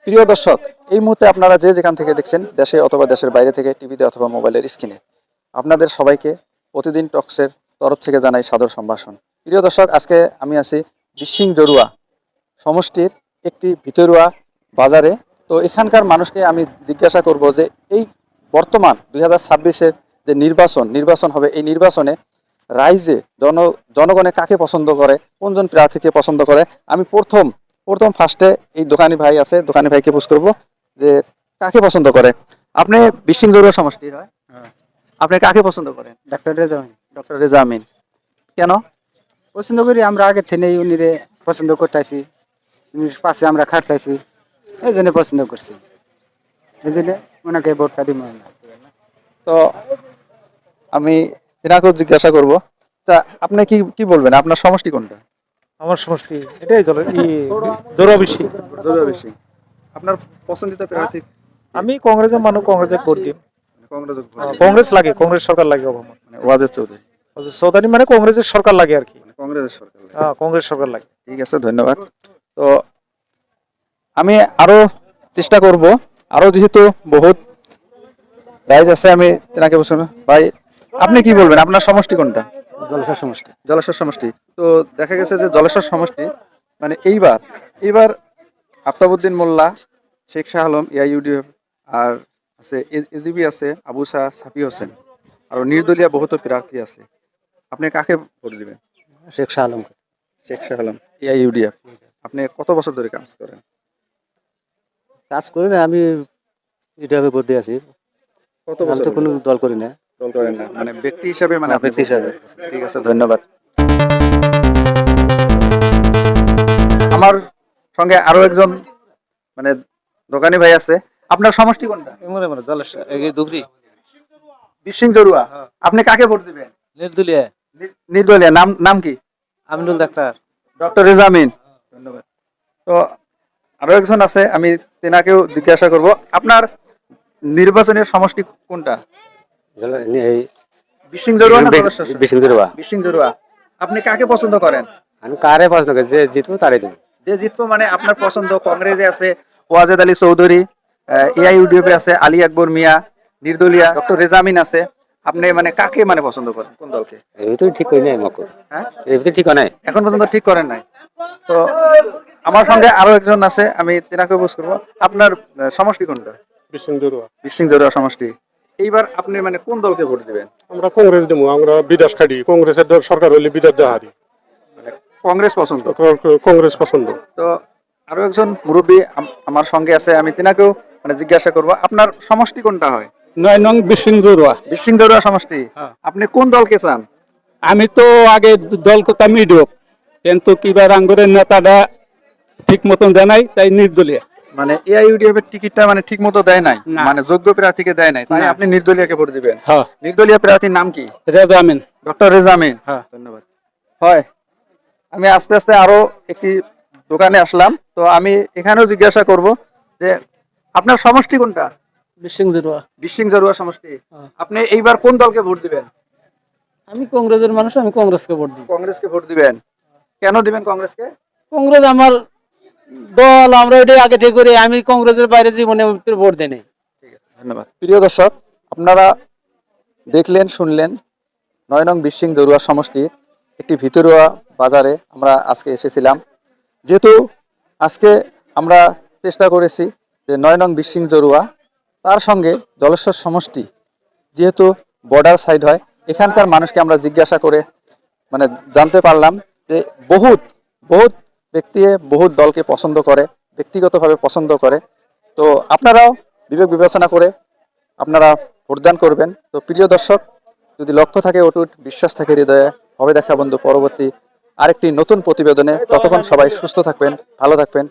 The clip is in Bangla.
প্রিয় দর্শক, এই মুহূর্তে আপনারা যে যেখান থেকে দেখছেন, দেশে অথবা দেশের বাইরে থেকে, টিভিতে অথবা মোবাইলের স্ক্রিনে, আপনাদের সবাইকে প্রতিদিন টক্সের তরফ থেকে জানাই সাদর সম্ভাষণ। প্রিয় দর্শক, আজকে আমি আছি বিশিং জরুয়া সমষ্টির একটি ভিতরুয়া বাজারে। তো এখানকার মানুষকে আমি জিজ্ঞাসা করব যে এই বর্তমান 2026-এর যে নির্বাচন হবে, এই নির্বাচনে রাইজে জনগণে কাকে পছন্দ করে, কোনজন প্রার্থীকে পছন্দ করে। আমি প্রথম ফার্স্টে এই দোকানি ভাই আছে, দোকানি ভাইকে পুষ করবো যে কাকে পছন্দ করে। আপনি বিশিং জরুয়া সমষ্টির হয়, আপনি কাকে পছন্দ করেন? ডাক্তার রেজাউল। ডক্টর রেজা আমিন। কেন পছন্দ করি, আমরা আগে থেকে উনিরে পছন্দ করতেছি, উনির পাশে আমরা খাটতেছি, এই জন্য পছন্দ করছি, এই জন্য ওনাকে ভোটটা দিব। তো আমি এনাকেও জিজ্ঞাসা করব, তা আপনি কি কি বলবেন, আপনার সমষ্টি কোনটা? আমার সমষ্টি এটাই চলে জোড়া বেশি। জরুয়া বিশিং। আপনার পছন্দিত প্রার্থী? আমি কংগ্রেসের মানুষ, কংগ্রেসের ভোট দিই। কংগ্রেস। কংগ্রেস লাগে, কংগ্রেস সরকার লাগে। অবমান মানে ওয়াজেদ চৌধুরী। চৌধুরী মানে কংগ্রেসের সরকার লাগে আর কি। কংগ্রেসের সরকার। হ্যাঁ, কংগ্রেস সরকার লাগে। ঠিক আছে, ধন্যবাদ। তো আমি আরো চেষ্টা করব, আরো যেহেতু বহুত রাইজ আছে, আমি তেনাকে বলছি, ভাই আপনি কি বলবেন, আপনার সমষ্টি কোনটা? জলসা সমষ্টি। জলেশ্বর সমষ্টি। তো দেখা গেছে যে জলেশ্বর সমষ্টি মানে এইবার আফতাবউদ্দিন মোল্লা, শেখ শাহ আলম, এআইইউডিএফ, আর আছে এজিবি আছে, আবু শাহ সাফি হোসেন, আর নির্দলীয় বহুত প্রার্থী আছে। আপনি কাকে ভোট দিবেন? শেখ শাহ আলম। শেখ শাহ আলম, এআইইউডিএফ। আপনি কত বছর ধরে কাজ করেন? কাজ করি না, আমি এটাকে ভোট দিয়ে আছি। কত আমি বছর তো কোনো দল করি না। দল করেন না, মানে ব্যক্তি হিসাবে, মানে আপনি ব্যক্তি হিসাবে। ঠিক আছে, ধন্যবাদ। আমার সঙ্গে আরো একজন মানে দোকানি ভাই আছে। আপনার সমষ্টি কোনটা? জলসা ধুবড়ি বিশিং জরুয়া। আপনি কাকে ভোট দিবেন? নির্দলীয় নির্দলীয়। নাম কি? আমিনুল ডাক্তার। ডক্টর রেজা আমিন। ধন্যবাদ। তো আরো একজন আছে, আমি তেনাকেও জিজ্ঞাসা করব, আপনার নির্বাচনের সমষ্টি কোনটা? বিশিং জরুয়া না জলেশ্বর? বিশিং জরুয়া। বিশিং জরুয়া। আপনি কাকে পছন্দ করেন? আমি কারে পছন্দ করি, যে জিতবো তারে দেবো। যে জিতবো মানে আপনার পছন্দ? কংগ্রেসে আছে ওয়াজেদ আলী চৌধুরী, এআইইউডিএফ আছে আলী আকবর মিয়া, নির্দলীয় ডক্টর রেজা আমিন আছে। আপনি মানে কাকে মানে পছন্দ করেন, কোন দলকে? এই তো ঠিক করি নাই মকর। হ্যাঁ, এই তো ঠিক নাই। এখন পর্যন্ত ঠিক করেন নাই। তো আমার সঙ্গে আরো একজন আছে, আমি তেনাকে বুঝ করবো। আপনার সমষ্টি কোনটা? বিশিং জরুয়া। বিশিং জরুয়া সমষ্টি। এইবার আপনি মানে কোন দলকে ভোট দিবেন? আমরা কংগ্রেস দেবো, আমরা বিদেশ খাটি। কংগ্রেসের সরকার হলে বিদেশ যাহারি। কংগ্রেস পছন্দ। কংগ্রেস পছন্দ। তো আরো একজন মুরব্বী আমার সঙ্গে আছে, আমি তেনাকেও মানে জিজ্ঞাসা করবো, আপনার সমষ্টি কোনটা হয়? 9 নং বিশিং জরুয়া। বিশিং জরুয়া সমষ্টি। আপনি কোন দলকে চান? আমি তো আগে দল করতাম মিডিয়ক, কিন্তু কিবার আঙ্গুরের নেতাটা ঠিক মতন দেয় নাই, তাই নির্দলীয়। মানে এআইইউডিএফ এর টিকিটটা মানে ঠিক মতো দেয় নাই, না। মানে যোগ্য প্রার্থীকে দেয় নাই, তাই না। আপনি নির্দলীয়কে ভোট দিবেন। হ্যাঁ। নির্দলীয় প্রার্থীর নাম কি? রেজা আমিন। ডক্টর রেজা আমিন। হ্যাঁ। ধন্যবাদ। হয়, আমি আস্তে আস্তে আরো একটি দোকানে আসলাম। তো আমি এখানেও জিজ্ঞাসা করব যে আপনার সমষ্টি কোনটা? বিশিং জরুয়া। বিশিং জরুয়া সমষ্টি। আপনি এইবার কোন দলকে ভোট দিবেন? আমি কংগ্রেসের মানুষ, আমি কংগ্রেসকে ভোট দিই। কংগ্রেসকে ভোট দিবেন। কেন দিবেন কংগ্রেসকে? কংগ্রেস আমার দল, আমরা এটাই আগে ঠিক করি। আমি কংগ্রেসের বাইরে জীবনে ভোট দেই নাই। ধন্যবাদ। প্রিয় দর্শক, আপনারা দেখলেন, শুনলেন 9 নং বিশিং জরুয়া সমষ্টির একটি ভিতরুয়া বাজারে আমরা আজকে এসেছিলাম। যেহেতু আজকে আমরা চেষ্টা করেছি যে 9 নং বিশিং জরুয়া, তার সঙ্গে জলেশ্বর সমষ্টি যেহেতু বর্ডার সাইড হয়, এখানকার মানুষকে আমরা জিজ্ঞাসা করে মানে জানতে পারলাম যে বহুত ব্যক্তি বহুত দলকে পছন্দ করে, ব্যক্তিগতভাবে পছন্দ করে। তো আপনারাও বিবেক বিবেচনা করে আপনারা ভোটদান করবেন। তো প্রিয় দর্শক, যদি লক্ষ্য থাকে অটুট, বিশ্বাস থাকে হৃদয়ে, হবে দেখা বন্ধু পরবর্তী আরেকটি নতুন প্রতিবেদনে। ততক্ষণ সবাই সুস্থ থাকবেন, ভালো থাকবেন।